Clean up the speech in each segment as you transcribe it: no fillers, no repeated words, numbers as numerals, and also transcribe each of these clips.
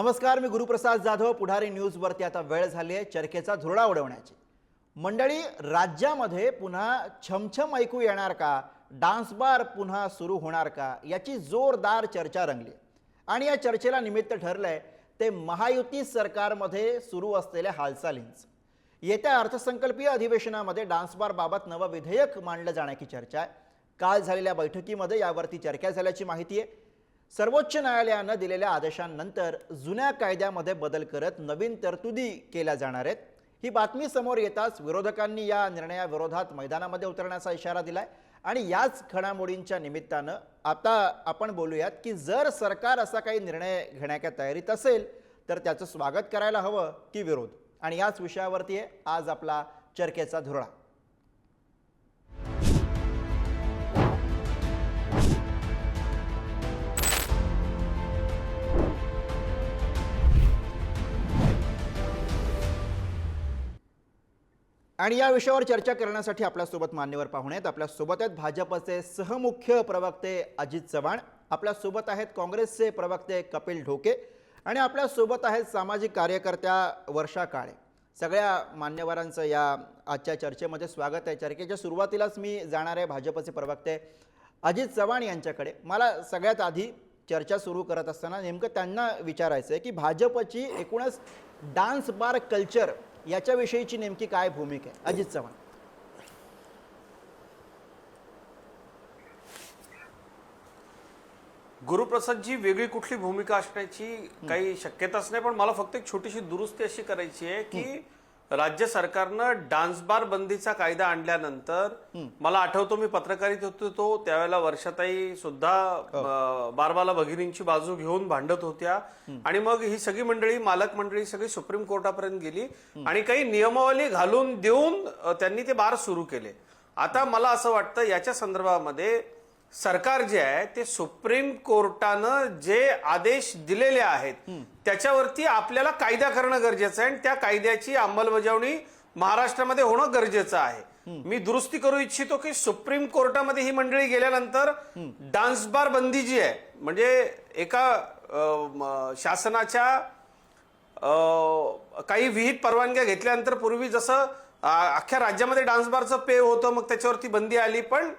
नमस्कार, मी गुरुप्रसाद जाधव. पुढारी न्यूजवरती आता वेळ झाली आहे चर्चेचा धुरळा उडवण्याची. मंडळी, राज्यामध्ये पुन्हा छमछम ऐकू येणार का? डान्स बार पुन्हा सुरू होणार का? याची जोरदार चर्चा रंगली आणि या चर्चेला निमित्त ठरलंय ते महायुती सरकारमध्ये सुरू असलेल्या हालचालींच. येत्या अर्थसंकल्पीय अधिवेशनामध्ये डान्स बार बाबत नवं विधेयक मांडलं जाण्याची चर्चा आहे. काल झालेल्या बैठकीमध्ये यावरती चर्चा झाल्याची माहिती आहे. सर्वोच्च न्यायालयानं दिलेल्या आदेशांनंतर जुन्या कायद्यामध्ये बदल करत नवीन तरतुदी केल्या जाणार आहेत. ही बातमी समोर येताच विरोधकांनी या निर्णयाविरोधात मैदानामध्ये उतरण्याचा इशारा दिलाय आणि याच घडामोडींच्या निमित्तानं आता आपण बोलूयात की जर सरकार असा काही निर्णय घेण्याच्या तयारीत असेल तर त्याचं स्वागत करायला हवं की विरोध. आणि याच विषयावरती आहे आज आपला चर्चेचा धुरळा. आणि या विषयावर चर्चा करण्यासाठी आपल्यासोबत मान्यवर पाहुणे आहेत. आपल्यासोबत आहेत भाजपचे सहमुख्य प्रवक्ते अजित चव्हाण, आपल्यासोबत आहेत काँग्रेसचे प्रवक्ते कपिल ढोके आणि आपल्यासोबत आहेत सामाजिक कार्यकर्त्या वर्षा काळे. सगळ्या मान्यवरांचं या आजच्या चर्चेमध्ये स्वागत आहे. चर्चेच्या सुरुवातीलाच मी जाणार आहे भाजपचे प्रवक्ते अजित चव्हाण यांच्याकडे. मला सगळ्यात आधी चर्चा सुरू करत असताना नेमकं त्यांना विचारायचं आहे की भाजपची एकूणच डान्स बार कल्चर याच्याविषयीची नेमकी काय भूमिका आहे? अजित चव्हाण. गुरुप्रसादजी, वेगळी कुठली भूमिका असण्याची काही शक्यताच नाही, पण मला फक्त एक छोटीशी दुरुस्ती अशी करायची आहे की राज्य सरकारनं डान्स बार बंदीचा कायदा आणल्यानंतर मला आठवतो मी पत्रकारित होतो त्यावेळेला वर्षाताई सुद्धा बारबाला भगिनींची बाजू घेऊन भांडत होत्या आणि मग ही सगळी मंडळी, मालक मंडळी सगळी सुप्रीम कोर्टापर्यंत गेली आणि काही नियमावली घालून देऊन त्यांनी ते बार सुरू केले. आता मला असं वाटतं याच्या संदर्भामध्ये सरकार जे आहे ते सुप्रीम कोर्टानं जे आदेश दिलेले आहेत त्याच्यावरती आपल्याला कायदा करणं गरजेचं आहे आणि त्या कायद्याची अंमलबजावणी महाराष्ट्रामध्ये होणं गरजेचं आहे. मी दुरुस्ती करू इच्छितो की सुप्रीम कोर्टामध्ये ही मंडळी गेल्यानंतर डान्स बार बंदी जी आहे म्हणजे एका शासनाच्या काही विहित परवानग्या घेतल्यानंतर पूर्वी जसं अख्ख्या राज्यामध्ये डान्स बारचं पे होतं मग त्याच्यावरती बंदी आली, पण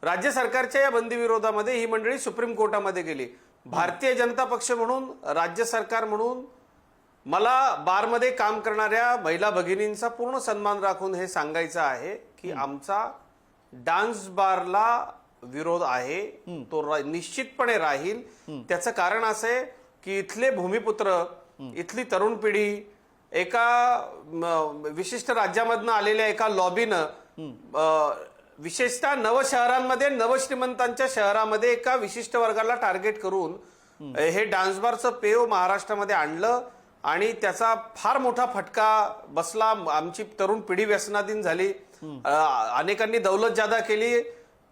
राज्य सरकारच्या या बंदी विरोधामध्ये ही मंडळी सुप्रीम कोर्टामध्ये गेली. भारतीय जनता पक्ष म्हणून, राज्य सरकार म्हणून मला बारमध्ये काम करणाऱ्या महिला भगिनींचा पूर्ण सन्मान राखून हे सांगायचं आहे की आमचा डान्स बारला विरोध आहे, तो निश्चितपणे राहील. त्याचं कारण असं आहे की इथले भूमिपुत्र, इथली तरुण पिढी एका विशिष्ट राज्यामधनं आलेल्या एका लॉबीनं विशेषतः नवशहरांमध्ये, नवश्रीमंतांच्या शहरामध्ये एका विशिष्ट वर्गाला टार्गेट करून हे डान्स बारचं पेव महाराष्ट्रामध्ये आणलं आणि त्याचा फार मोठा फटका बसला. आमची तरुण पिढी व्यसनाधीन झाली, अनेकांनी दौलत जादा केली,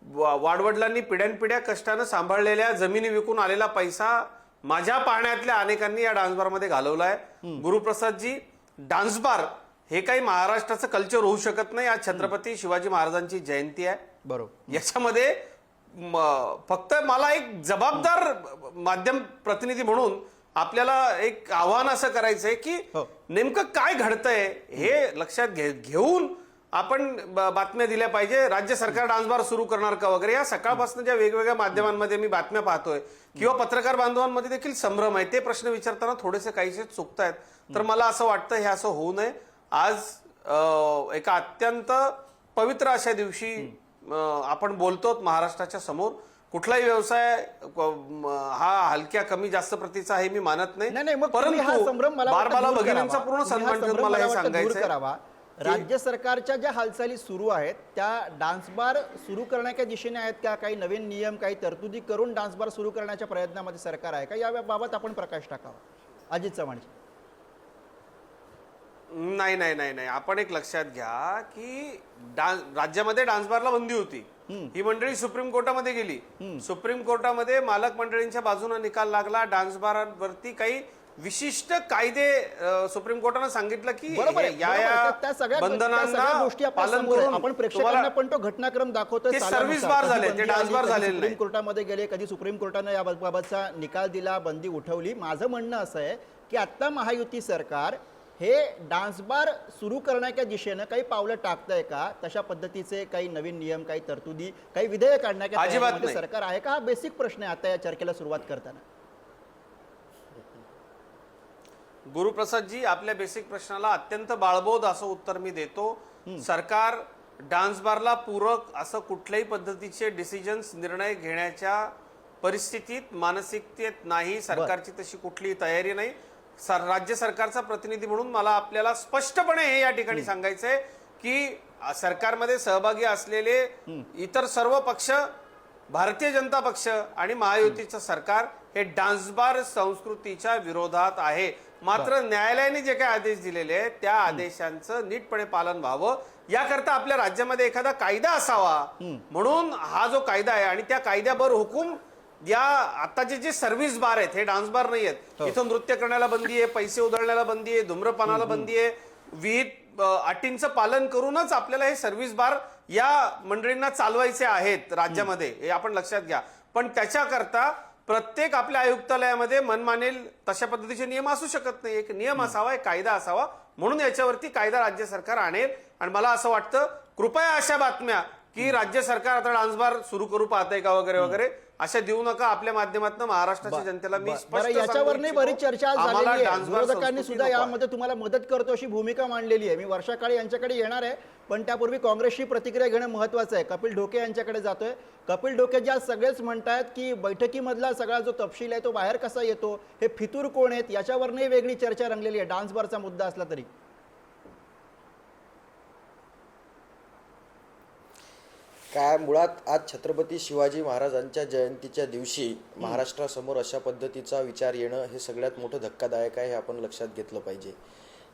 वाडवडिलांनी पिढ्यानपिढ्या कष्टानं सांभाळलेल्या जमिनी विकून आलेला पैसा माझ्या पाहण्यातल्या अनेकांनी या डान्स बारमध्ये घालवलाय. गुरुप्रसादजी, डान्स बार हे काही महाराष्ट्राचं कल्चर होऊ शकत नाही. आज छत्रपती शिवाजी महाराजांची जयंती आहे. बरोबर. याच्यामध्ये फक्त मला एक जबाबदार माध्यम प्रतिनिधी म्हणून आपल्याला एक आव्हान असं करायचंय की नेमकं काय घडतंय हे लक्षात घेऊन आपण बातम्या दिल्या पाहिजे. राज्य सरकार डान्स बार सुरू करणार का वगैरे, या सकाळपासून ज्या वेगवेगळ्या माध्यमांमध्ये मी बातम्या पाहतोय किंवा पत्रकार बांधवांमध्ये देखील संभ्रम आहे, ते प्रश्न विचारताना थोडेसे काहीसे चुकतायत. तर मला असं वाटतं हे असं होऊ नये. आज एका अत्यंत पवित्र अशा दिवशी आपण बोलतो महाराष्ट्राच्या समोर. कुठलाही व्यवसाय हा हलक्या कमी जास्त प्रतीचा आहे मी मानत नाही, परंतु बारबाला भगिनींचा पूर्ण सन्मान ठेवून मला हे सांगायचं. राज्य सरकारच्या ज्या हालचाली सुरू आहेत त्या डान्स बार सुरू करण्याच्या दिशेने आहेत का? काही नवीन नियम, काही तरतुदी करून डान्स बार सुरू करण्याच्या प्रयत्नामध्ये सरकार आहे का? याबाबत आपण प्रकाश टाकावा. अजित चव्हाण. नाही नाही नाही नाही, आपण एक लक्षात घ्या की राज्यामध्ये डान्स बारला बंदी होती. ही मंडळी सुप्रीम कोर्टामध्ये गेली. सुप्रीम कोर्टामध्ये मालक मंडळींच्या बाजूने निकाल लागला. डान्स बारवरती काही विशिष्ट कायदे सुप्रीम कोर्टाने सांगितलं की या बंधनांना पालन करून आपण प्रेक्षकांना पण तो घटनाक्रम दाखवतोय. सर्व्हिस बार झाले, ते डान्स बार झाले. सुप्रीम कोर्टामध्ये गेले, कधी सुप्रीम कोर्टाने याबाबतचा निकाल दिला, बंदी उठवली. माझं म्हणणं असं आहे की आत्ता महायुती सरकार हे डान्स बार सुरू करण्याच्या दिशेनं काही पावलं टाकतंय का? तशा पद्धतीचे काही नवीन नियम, काही तरतुदी, काही विधेयक आणण्याच्या अजिबात तयारीमध्ये नाही. सरकार आहे का? हा बेसिक प्रश्न आहे आता या चर्चेला सुरुवात करताना. गुरुप्रसादजी, आपल्या बेसिक प्रश्नाला अत्यंत बाळबोध असं उत्तर मी देतो. सरकार डान्स बारला पूरक असं कुठल्याही पद्धतीचे डिसिजन्स, निर्णय घेण्याच्या परिस्थितीत, मानसिकतेत नाही. सरकारची तशी कुठलीही तयारी नाही. राज्य सरकारचा प्रतिनिधी म्हणून मला आपल्याला स्पष्टपणे हे या ठिकाणी सांगायचंय की सरकारमध्ये सहभागी असलेले इतर सर्व पक्ष, भारतीय जनता पक्ष आणि महायुतीचं सरकार हे डान्स बार संस्कृतीच्या विरोधात आहे. मात्र न्यायालयाने जे काही आदेश दिलेले आहेत त्या आदेशांचं नीटपणे पालन व्हावं याकरता आपल्या राज्यामध्ये एखादा कायदा असावा. म्हणून हा जो कायदा आहे आणि त्या कायद्यावर हुकूम या आताचे जे सर्व्हिस बार आहेत, हे डान्स बार नाही आहेत. इथं नृत्य करण्याला बंदी आहे, पैसे उधळण्याला बंदी आहे, धूम्रपानाला बंदी आहे. विविध अटींचं पालन करूनच आपल्याला हे सर्व्हिस बार या मंडळींना चालवायचे आहेत राज्यामध्ये, हे आपण लक्षात घ्या. पण त्याच्याकरता प्रत्येक आपल्या आयुक्तालयामध्ये मनमानेल तशा पद्धतीचे नियम असू शकत नाही. एक नियम असावा, एक कायदा असावा. म्हणून याच्यावरती कायदा राज्य सरकार आणेल. आणि मला असं वाटतं, कृपया अशा बातम्या की राज्य सरकार आता डान्स बार सुरू करू पाहतंय का वगैरे वगैरे अशा देऊ नका. आपल्या माध्यमातून महाराष्ट्राच्या जनतेला मी स्पष्ट याच्यावर सांगू बरीच चर्चा आज झालेली आहे. डान्स बार विरोधकांनी सुद्धा संस्कृती नको आहे. यामध्ये तुम्हाला मदत करतो अशी भूमिका मांडलेली आहे. मी वर्षा काळे यांच्याकडे येणार आहे, पण त्यापूर्वी काँग्रेसची प्रतिक्रिया घेणं महत्वाचं आहे. कपिल ढोके यांच्याकडे जातोय. कपिल ढोके ज्या सगळेच म्हणतात की बैठकीमधला सगळा जो तपशील आहे तो बाहेर कसा येतो, हे फितूर कोण आहेत, याच्यावरही वेगळी चर्चा रंगलेली आहे, डान्स बारचा मुद्दा असला तरी. काय मुळात आज छत्रपती शिवाजी महाराजांच्या जयंतीच्या दिवशी महाराष्ट्रासमोर अशा पद्धतीचा विचार येणं हे सगळ्यात मोठं धक्कादायक आहे, हे आपण लक्षात घेतलं पाहिजे.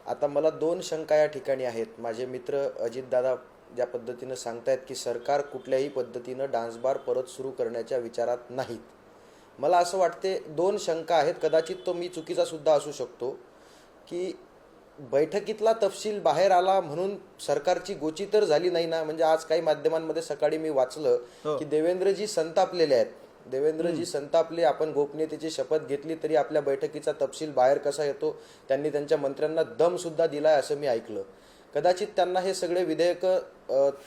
आता मला दोन शंका या ठिकाणी आहेत. माझे मित्र अजितदादा ज्या पद्धतीनं सांगतायत की सरकार कुठल्याही पद्धतीनं डान्स बार परत सुरू करण्याच्या विचारात नाहीत. मला असं वाटते दोन शंका आहेत, कदाचित तो मी चुकीचा सुद्धा असू शकतो, की बैठकीतला तपशील बाहेर आला म्हणून सरकारची गोची तर झाली नाही ना. म्हणजे आज काही माध्यमांमध्ये सकाळी मी वाचलं की देवेंद्रजी संतापलेले आहेत. देवेंद्रजी संतापले, आपण गोपनीयतेची शपथ घेतली तरी आपल्या बैठकीचा तपशील बाहेर कसा येतो, त्यांनी त्यांच्या मंत्र्यांना दम सुद्धा दिलाय असं मी ऐकलं. कदाचित त्यांना हे सगळे विधेयक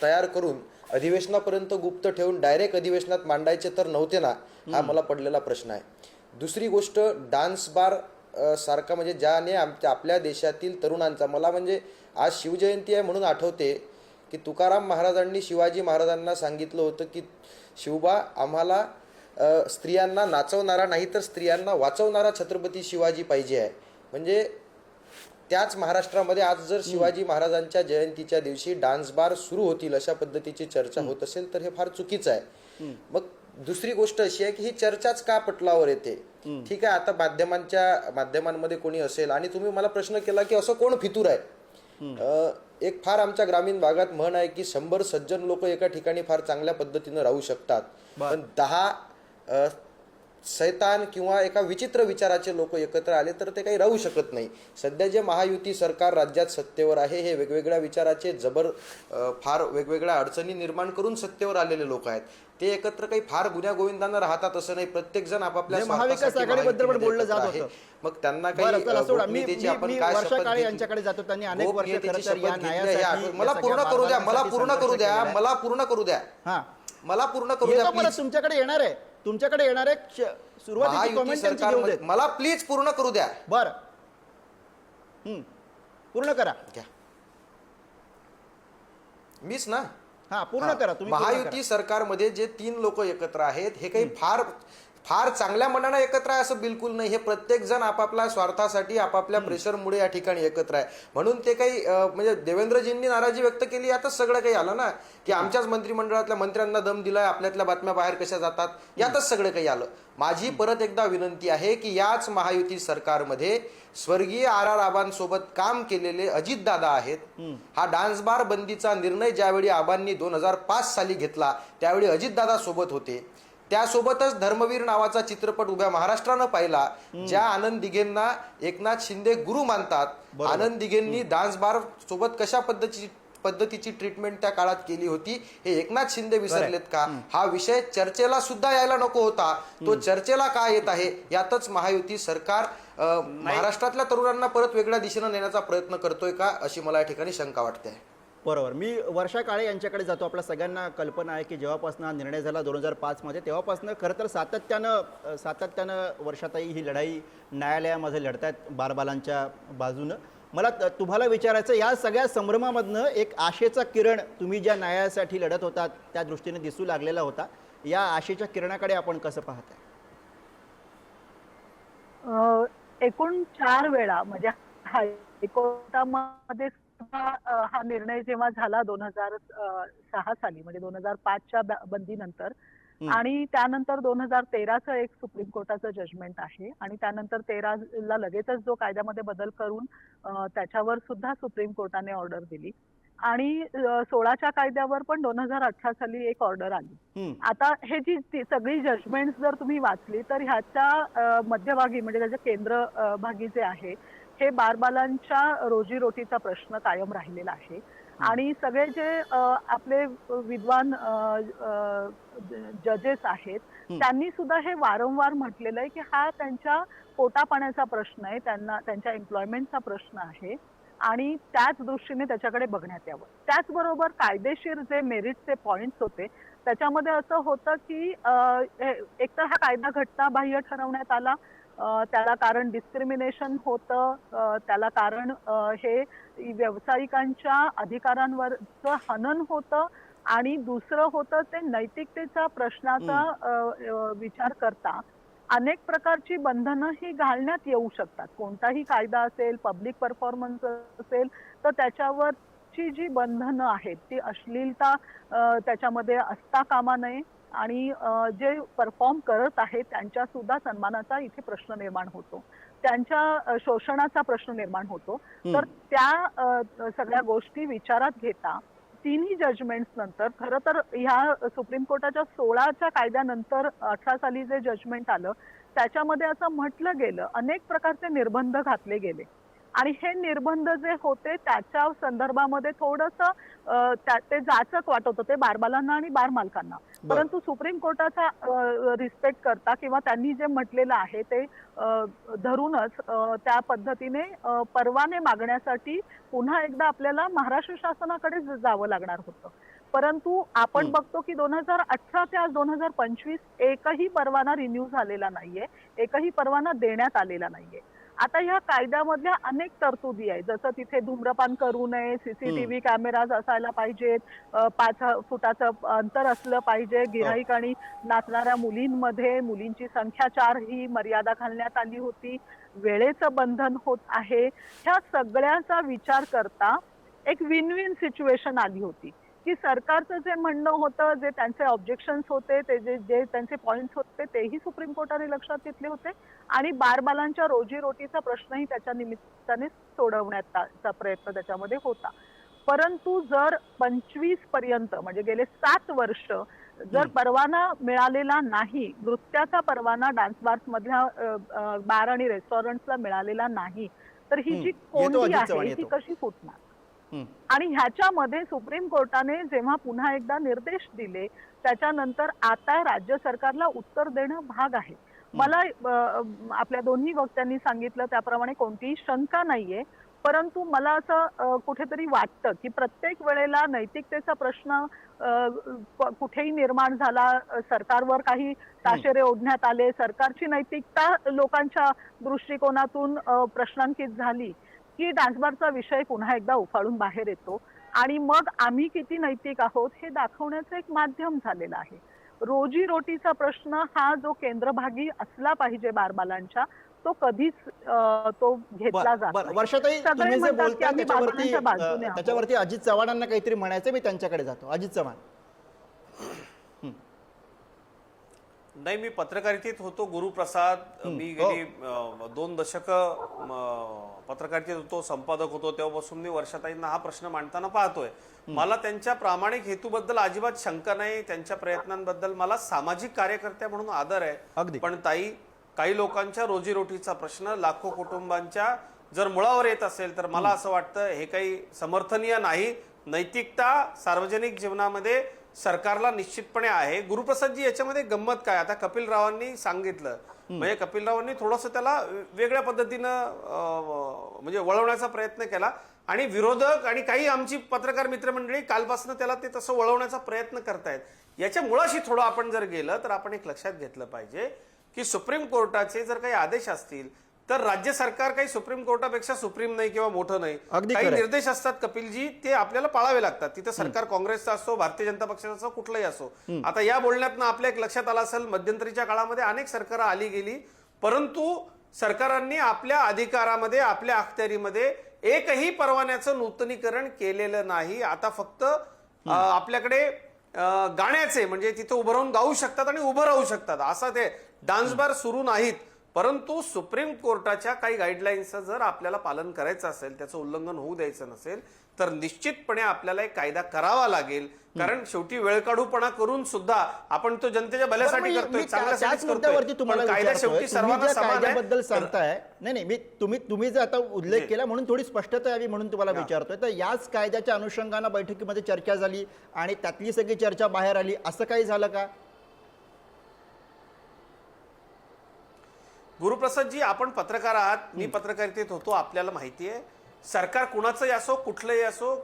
तयार करून अधिवेशनापर्यंत गुप्त ठेवून डायरेक्ट अधिवेशनात मांडायचे तर नव्हते ना, हा मला पडलेला प्रश्न आहे. दुसरी गोष्ट, डान्स बार सारखा म्हणजे ज्याने आपल्या देशातील तरुणांचा, मला म्हणजे आज शिवजयंती आहे म्हणून आठवते की तुकाराम महाराजांनी शिवाजी महाराजांना सांगितलं होतं की शिवबा, आम्हाला स्त्रियांना नाचवणारा नाही तर स्त्रियांना वाचवणारा छत्रपती शिवाजी पाहिजे आहे. म्हणजे त्याच महाराष्ट्रामध्ये आज जर शिवाजी महाराजांच्या जयंतीच्या दिवशी डान्स बार सुरू होतील अशा पद्धतीची चर्चा होत असेल तर हे फार चुकीचं आहे. मग दुसरी गोष्ट अशी आहे की ही चर्चाच का पटलावर येते. ठीक आहे, आता माध्यमांमध्ये कोणी असेल आणि तुम्ही मला प्रश्न केला की असं कोण फितूर आहे. एक फार आमच्या ग्रामीण भागात म्हण आहे की 100 सज्जन लोक एका ठिकाणी फार चांगल्या पद्धतीनं राहू शकतात, पण 10 शैतान किंवा एका विचित्र विचाराचे लोक एकत्र आले तर ते काही राहू शकत नाही. सध्या जे महायुती सरकार राज्यात सत्तेवर आहे हे वेगवेगळ्या विचाराचे फार वेगवेगळ्या अडचणी निर्माण करून सत्तेवर आलेले लोक आहेत. ते एकत्र काही फार गुन्ह्या गोविंदांना राहतात असं नाही. प्रत्येक जण आपापल्या महाविकास आघाडीबद्दल पण बोललं जात होतं. मग त्यांना काही गोपनीयतेची आपण काय वर्षा काळे यांच्याकडे जातो, त्यांनी अनेक वर्ष खरं तर या न्यायासाठी मला पूर्ण करू द्या, मला पूर्ण करू द्या, मला पूर्ण करू द्या, मला पूर्ण करू द्या. तुमच्याकडे येणार आहे, तुमच्याकडे येणार आहे. सुरुवातीची कमेंट त्यांची घेऊ देत. मला प्लीज पूर्ण करू द्या. बरं, पूर्ण करा. मीच ना, पूर्ण करा तुम्ही. महायुती सरकारमध्ये जे 3 लोक एकत्र आहेत हे काही फार चांगल्या मनानं एकत्र आहे असं बिलकुल नाही. हे प्रत्येक जण आपापल्या स्वार्थासाठी आपापल्या प्रेशरमुळे या ठिकाणी एकत्र आहे. म्हणून ते काही म्हणजे देवेंद्रजींनी नाराजी व्यक्त केली, आता सगळं काही आलं ना की आमच्याच मंत्रिमंडळातल्या मंत्र्यांना दम दिलाय, आपल्यातल्या बातम्या बाहेर कशा जातात, यातच सगळं काही आलं. माझी परत एकदा विनंती आहे की याच महायुती सरकारमध्ये स्वर्गीय RR आबांसोबत काम केलेले अजितदादा आहेत. हा डान्स बार बंदीचा निर्णय ज्यावेळी आबांनी 2005 साली घेतला त्यावेळी अजितदादा सोबत होते. त्यासोबतच धर्मवीर नावाचा चित्रपट उभ्या महाराष्ट्रानं पाहिला, ज्या आनंद दिघेंना एकनाथ शिंदे गुरु मानतात. आनंद दिघेंनी डान्स बार सोबत कशा पद्धतीची ट्रीटमेंट त्या काळात केली होती हे एकनाथ शिंदे विसरलेत का? हा विषय चर्चेला सुद्धा यायला नको होता, तो चर्चेला का येत आहे यातच महायुती सरकार महाराष्ट्रातल्या तरुणांना परत वेगळ्या दिशेने नेण्याचा प्रयत्न करतोय का अशी मला या ठिकाणी शंका वाटते. बरोबर. मी वर्षा काळे यांच्याकडे जातो. आपल्या सगळ्यांना कल्पना आहे की जेव्हापासून हा निर्णय झाला 2005 तेव्हापासून खरं तर सातत्यानं वर्षाताई ही लढाई न्यायालयामध्ये लढतायत बारबालांच्या बाजूनं. मला तुम्हाला विचारायचं, या सगळ्या संभ्रमामधनं एक आशेचा किरण तुम्ही ज्या न्यायासाठी लढत होता त्या दृष्टीने दिसू लागलेला होता, या आशेच्या किरणाकडे आपण कसं पाहताय? एकूण 4 वेळा म्हणजे हायकोर्टामध्ये हा निर्णय जेव्हा झाला 2006 साली म्हणजे 2005च्या बंदीनंतर, आणि त्यानंतर 2013चं एक सुप्रीम कोर्टाचं जजमेंट आहे, आणि त्यानंतर 13ला लगेचच जो कायद्यामध्ये बदल करून त्याच्यावर सुद्धा सुप्रीम कोर्टाने ऑर्डर दिली, आणि 16च्या कायद्यावर पण 2018 साली एक ऑर्डर आली. आता हे जी सगळी जजमेंट जर तुम्ही वाचली तर ह्याच्या मध्यभागी म्हणजे त्याच्या केंद्र भागी जे आहे हे बारबालांच्या रोजीरोटीचा प्रश्न कायम राहिलेला आहे. आणि सगळे जे आपले विद्वान जजेस आहेत त्यांनी सुद्धा हे वारंवार म्हटलेलं आहे की हा त्यांच्या पोटापाण्याचा प्रश्न आहे, त्यांना त्यांच्या एम्प्लॉयमेंटचा प्रश्न आहे, आणि त्याच दृष्टीने त्याच्याकडे बघण्यात यावं. त्याचबरोबर कायदेशीर जे मेरिटचे पॉइंट्स होते त्याच्यामध्ये असं होतं की एकतर हा कायदा घटनाबाह्य ठरवण्यात आला, त्याला कारण डिस्क्रिमिनेशन होतं, त्याला कारण हे व्यावसायिकांच्या अधिकारांवरचं हनन होतं, आणि दुसरं होतं ते नैतिकतेचा प्रश्नाचा विचार करता अनेक प्रकारची बंधनं ही घालण्यात येऊ शकतात. कोणताही कायदा असेल, पब्लिक परफॉर्मन्स असेल, तर त्याच्यावरची जी बंधनं आहेत ती अश्लीलता त्याच्यामध्ये असता कामा नये, आणि जे परफॉर्म करत आहेत त्यांच्या सुद्धा सन्मानाचा इथे प्रश्न निर्माण होतो, त्यांच्या शोषणाचा प्रश्न निर्माण होतो. तर त्या सगळ्या गोष्टी विचारात घेता तिन्ही जजमेंट्स नंतर खरं तर ह्या सुप्रीम कोर्टाच्या 16च्या कायद्यानंतर 18 साली जे जजमेंट आलं त्याच्यामध्ये असं म्हटलं गेलं, अनेक प्रकारचे निर्बंध घातले गेले, आणि हे निर्बंध जे होते त्याच्या संदर्भामध्ये थोडंसं ते जाचक वाटत होतं ते बारबालांना आणि बार मालकांना. परंतु सुप्रीम कोर्टाचा रिस्पेक्ट करता किंवा त्यांनी जे म्हटलेलं आहे ते धरूनच त्या पद्धतीने परवाने मागण्यासाठी पुन्हा एकदा आपल्याला महाराष्ट्र शासनाकडे जावं लागणार होतं. परंतु आपण बघतो की 2018 ते आज 2025 एकही परवाना रिन्यू झालेला नाहीये, एकही परवाना देण्यात आलेला नाहीये. आता ह्या कायद्यामधल्या अनेक तरतुदी आहेत, जसं तिथे धूम्रपान करू नये, सीसीटीव्ही कॅमेराज असायला पाहिजेत, 5 फुटाचं अंतर असलं पाहिजे, गिऱ्हाईक आणि नाचणाऱ्या मुलींमध्ये मुलींची संख्या 4 ही मर्यादा घालण्यात आली होती, वेळेचं बंधन होत आहे. ह्या सगळ्याचा विचार करता एक विन विन सिच्युएशन आली होती की सरकारचं जे म्हणणं होतं, जे त्यांचे ऑब्जेक्शन्स होते, ते जे त्यांचे पॉइंट्स होते तेही सुप्रीम कोर्टाने लक्षात घेतले होते, आणि बारबालांच्या रोजीरोटीचा प्रश्नही त्याच्या निमित्ताने सोडवण्याचा प्रयत्न त्याच्यामध्ये होता. परंतु जर 25 पर्यंत म्हणजे गेले 7 वर्ष जर परवाना मिळालेला नाही, नृत्याचा परवाना डान्स बार्स मधल्या बार आणि रेस्टॉरंट्सला मिळालेला नाही, तर ही जी कोंडी आहे ही कशी फुटणार? आणि ह्याच्यामध्ये सुप्रीम कोर्टाने जेव्हा पुन्हा एकदा निर्देश दिले त्याच्यानंतर आता राज्य सरकारला उत्तर देणं भाग आहे. मला आपल्या दोन्ही वक्त्यांनी सांगितलं त्याप्रमाणे कोणतीही शंका नाहीये, परंतु मला असं कुठेतरी वाटतं की प्रत्येक वेळेला नैतिकतेचा प्रश्न कुठेही निर्माण झाला, सरकारवर काही ताशेरे ओढण्यात आले, सरकारची नैतिकता लोकांच्या दृष्टिकोनातून प्रश्नांकित झाली की डान्सबारचा विषय पुन्हा एकदा उफाळून बाहेर येतो, आणि मग आम्ही किती नैतिक आहोत हे दाखवण्याचं एक माध्यम झालेलं आहे. रोजीरोटीचा प्रश्न हा जो केंद्रभागी असला पाहिजे बारबालांच्या, तो कधीच तो घेतला जात नाही. वर्षाताई, तुम्ही जे बोलता त्याच्यावरती त्याच्यावरती अजित चव्हाणांना काहीतरी म्हणायचं, मी त्यांच्याकडे जातो. अजित चव्हाण. नाही, मी पत्रकारितेत होतो गुरुप्रसाद, मी गेली 2 दशक पत्रकारितेत होतो, संपादक होतो, तेव्हापासून मी वर्षाताईंना हा प्रश्न मांडताना पाहतोय. मला त्यांच्या प्रामाणिक हेतूबद्दल अजिबात शंका नाही, त्यांच्या प्रयत्नांबद्दल मला सामाजिक कार्यकर्त्या म्हणून आदर आहे. पण ताई, काही लोकांच्या रोजीरोटीचा प्रश्न लाखो कुटुंबांच्या जर मुळावर येत असेल तर मला असं वाटतं हे काही समर्थनीय नाही. नैतिकता सार्वजनिक जीवनामध्ये सरकारला निश्चितपणे आहे. गुरुप्रसादजी, याच्यामध्ये गंमत काय, आता कपिल रावांनी सांगितलं, म्हणजे कपिल रावांनी थोडंसं त्याला वेगळ्या पद्धतीनं म्हणजे वळवण्याचा प्रयत्न केला आणि विरोधक आणि काही आमची पत्रकार मित्रमंडळी कालपासून त्याला ते तसं वळवण्याचा प्रयत्न करतायत. याच्या मुळाशी थोडं आपण जर गेलं तर आपण एक लक्षात घेतलं पाहिजे की सुप्रीम कोर्टाचे जर काही आदेश असतील तर राज्य सरकार काही सुप्रीम कोर्टापेक्षा सुप्रीम नाही किंवा मोठं नाही. अगदी काही खरंय. निर्देश असतात कपिलजी, ते आपल्याला पाळावे लागतात. तिथं सरकार काँग्रेसचं असो, भारतीय जनता पक्षाचा असो, कुठलंही असो. आता या बोलण्यातनं आपल्या एक लक्षात आलं असेल, मध्यंतरीच्या काळामध्ये अनेक सरकार आली गेली, परंतु सरकारांनी आपल्या अधिकारामध्ये, आपल्या अखत्यारीमध्ये एकही परवान्याचं नूतनीकरण केलेलं नाही. आता फक्त आपल्याकडे गाण्याचे म्हणजे तिथे उभं राहून गाऊ शकतात आणि उभं राहू शकतात, असं ते डान्स बार सुरू नाहीत. परंतु सुप्रीम कोर्टाच्या काही गाईडलाईन्सचं जर आपल्याला पालन करायचं असेल, त्याचं उल्लंघन होऊ द्यायचं नसेल, तर निश्चितपणे आपल्याला एक कायदा करावा लागेल. कारण शेवटी वेळ काढूपणा करून सुद्धा आपण तो जनतेच्या भल्यासाठी करतोय, चांगल्यासाठीच करतोय. पण कायदा शेवटी सर्वांना समान कायद्याबद्दल आहे. सांगताय, नाही मी तुम्ही जर आता उल्लेख केला म्हणून थोडी स्पष्टता यावी म्हणून तुम्हाला विचारतोय. तर याच कायद्याच्या अनुषंगाने बैठकीमध्ये चर्चा झाली आणि त्यातली सगळी चर्चा बाहेर आली, असं काही झालं का? गुरुप्रसादजी, आपण पत्रकार आहात, मी पत्रकारितेत होतो, आपल्याला माहिती आहे सरकार कुणाचंही असो, कुठलंही असो,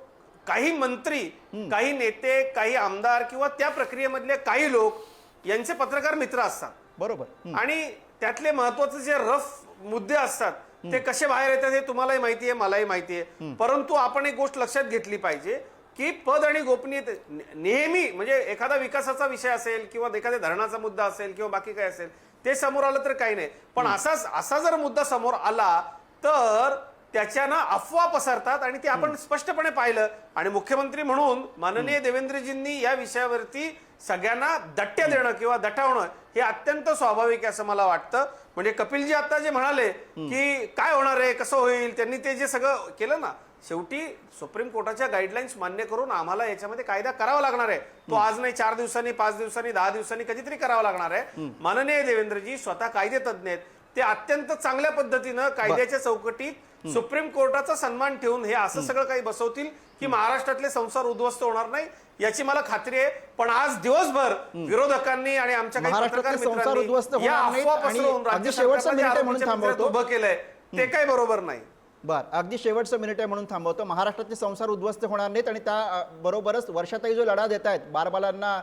काही मंत्री, काही नेते, काही आमदार किंवा त्या प्रक्रियेमधले काही लोक यांचे पत्रकार मित्र असतात. बरोबर. आणि त्यातले महत्वाचे जे रफ मुद्दे असतात ते कसे बाहेर येतात हे तुम्हालाही माहिती आहे, मलाही माहिती आहे. परंतु आपण एक गोष्ट लक्षात घेतली पाहिजे की पद आणि गोपनीयते नेहमी, म्हणजे एखादा विकासाचा विषय असेल किंवा एखाद्या धरणाचा मुद्दा असेल किंवा बाकी काय असेल, ते समोर आलं तर काही नाही. पण असा जर मुद्दा समोर आला तर त्याच्यानं अफवा पसरतात आणि ते आपण स्पष्टपणे पाहिलं. आणि मुख्यमंत्री म्हणून माननीय देवेंद्रजींनी या विषयावरती सगळ्यांना दट्ट्या देणं किंवा दटावणं हे अत्यंत स्वाभाविक आहे असं मला वाटतं. म्हणजे कपिलजी आता जे म्हणाले की काय होणार आहे, कसं होईल, त्यांनी ते जे सगळं केलं ना, शेवटी सुप्रीम कोर्टाच्या गाईडलाईन्स मान्य करून आम्हाला याच्यामध्ये कायदा करावा लागणार आहे. तो आज नाही, 4 दिवसांनी, 5 दिवसांनी, 10 दिवसांनी कधीतरी करावा लागणार आहे. माननीय देवेंद्रजी स्वतः कायदे तज्ञ आहेत, ते अत्यंत चांगल्या पद्धतीनं कायद्याच्या चौकटीत सुप्रीम कोर्टाचा सन्मान ठेवून हे असं सगळं काही बसवतील की महाराष्ट्रातले संसार उद्ध्वस्त होणार नाही याची मला खात्री आहे. पण आज दिवसभर विरोधकांनी आणि आमच्या काही पत्रकार मित्रांनी या अफवा पसरवून राज्य सरकारने उभं केलंय, ते काही बरोबर नाही. बर, अगदी शेवटचं मिनिट आहे म्हणून थांबवतो. महाराष्ट्रातले संसार उद्ध्वस्त होणार नाहीत आणि त्या बरोबरच वर्षाताई जो लढा देत आहेत बालबालांना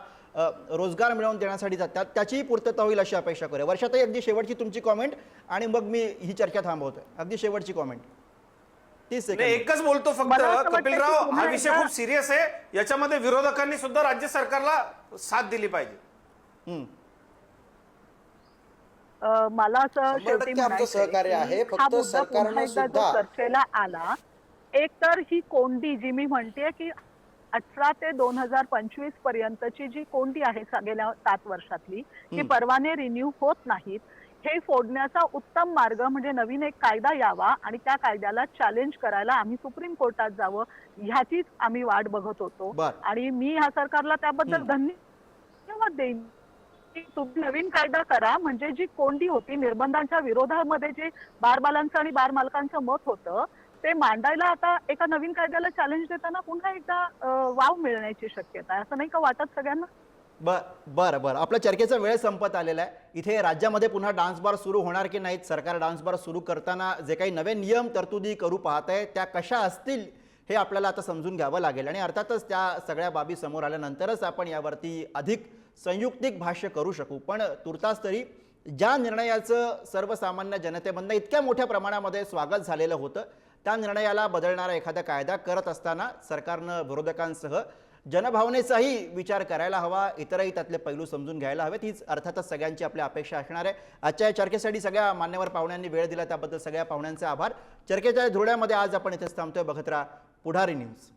रोजगार मिळवून देण्यासाठी त्याचीही पूर्तता होईल अशी अपेक्षा करूया. वर्षाताई, अगदी शेवटची तुमची कॉमेंट आणि मग मी ही चर्चा थांबवतोय. अगदी शेवटची कॉमेंट 30 सेकंद. एकच बोलतो फक्त, कपिलराव, हा विषय खूप सिरियस आहे, याच्यामध्ये विरोधकांनी सुद्धा राज्य सरकारला साथ दिली पाहिजे. मला असं शेवटी आमचं सहकार्य आहे, फक्त सरकारनं सुद्धा चर्चेला आला. एक तर ही कोंडी जी मी म्हणते की 18 ते 2025 पर्यंतची जी कोंडी आहे गेल्या 7 वर्षातली, की परवाने रिन्यू होत नाहीत, हे फोडण्याचा उत्तम मार्ग म्हणजे नवीन एक कायदा यावा आणि त्या कायद्याला चॅलेंज करायला आम्ही सुप्रीम कोर्टात जावं, ह्याचीच आम्ही वाट बघत होतो. आणि मी ह्या सरकारला त्याबद्दल धन्यवाद देईन की तुम्ही नवीन कायदा करा, म्हणजे जी कोंडी होती निर्बंधांच्या विरोधामध्ये जे बारबालांचं आणि बार मालकांचं मत होतं ते मांडायला आता एका नवीन कायद्याला चॅलेंज देताना पुन्हा एकदा वाव मिळण्याची शक्यता आहे, असं नाही का वाटत सगळ्यांना? बरं, आपल्या चर्चेचा वेळ संपत आलेला आहे. इथे राज्यामध्ये पुन्हा डान्स बार सुरू होणार की नाहीत, सरकार डान्स बार सुरू करताना जे काही नवे नियम तरतुदी करू पाहत आहे त्या कशा असतील हे आपल्याला आता समजून घ्यावं लागेल. आणि अर्थातच त्या सगळ्या बाबी समोर आल्यानंतरच आपण यावरती अधिक संयुक्तिक भाष्य करू शकू. पण तुर्तास तरी ज्या निर्णयाचं सर्वसामान्य जनतेमधनं इतक्या मोठ्या प्रमाणामध्ये स्वागत झालेलं होतं, त्या निर्णयाला बदलणारा एखादा कायदा करत असताना सरकारनं विरोधकांसह जनभावनेचाही विचार करायला हवा, इतरही त्यातले पैलू समजून घ्यायला हवेत. हीच अर्थातच सगळ्यांची आपली अपेक्षा असणार आहे. आजच्या या चर्चेसाठी सगळ्या मान्यवर पाहुण्यांनी वेळ दिला त्याबद्दल सगळ्या पाहुण्यांचे आभार. चर्चेच्या धुळ्यामध्ये आज आपण इथेच थांबतोय. बघत राहा पुढारी न्यूज.